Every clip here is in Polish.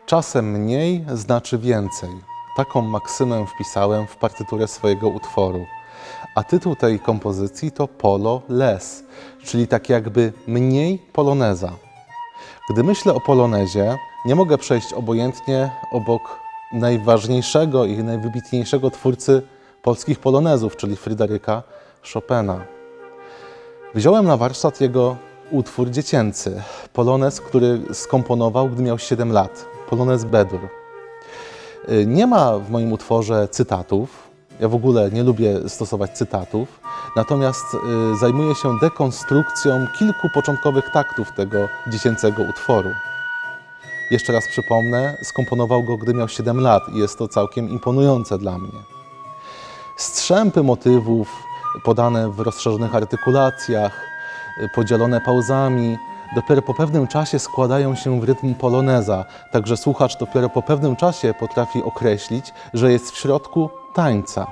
Czasem mniej znaczy więcej. Taką maksymę wpisałem w partyturę swojego utworu. A tytuł tej kompozycji to Polo Les, czyli tak jakby mniej poloneza. Gdy myślę o polonezie, nie mogę przejść obojętnie obok najważniejszego i najwybitniejszego twórcy polskich polonezów, czyli Fryderyka Chopina. Wziąłem na warsztat jego utwór dziecięcy, polonez, który skomponował, gdy miał 7 lat, polonez B-dur. Nie ma w moim utworze cytatów, ja w ogóle nie lubię stosować cytatów, natomiast zajmuję się dekonstrukcją kilku początkowych taktów tego dziecięcego utworu. Jeszcze raz przypomnę, skomponował go, gdy miał 7 lat i jest to całkiem imponujące dla mnie. Strzępy motywów podane w rozszerzonych artykulacjach, podzielone pauzami, dopiero po pewnym czasie składają się w rytm poloneza, także słuchacz dopiero po pewnym czasie potrafi określić, że jest w środku tańca.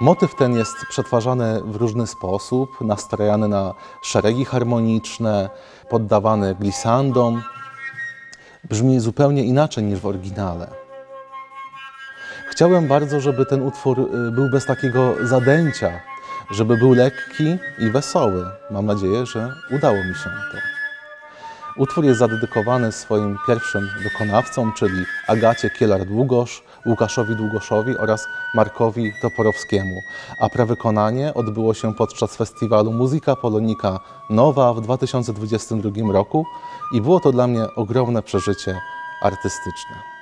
Motyw ten jest przetwarzany w różny sposób, nastrajany na szeregi harmoniczne, poddawany glisandom. Brzmi zupełnie inaczej niż w oryginale. Chciałem bardzo, żeby ten utwór był bez takiego zadęcia, żeby był lekki i wesoły. Mam nadzieję, że udało mi się to. Utwór jest zadedykowany swoim pierwszym wykonawcom, czyli Agacie Kielar-Długosz, Łukaszowi Długoszowi oraz Markowi Toporowskiemu, a prawykonanie odbyło się podczas festiwalu Musica Polonica Nowa w 2022 roku i było to dla mnie ogromne przeżycie artystyczne.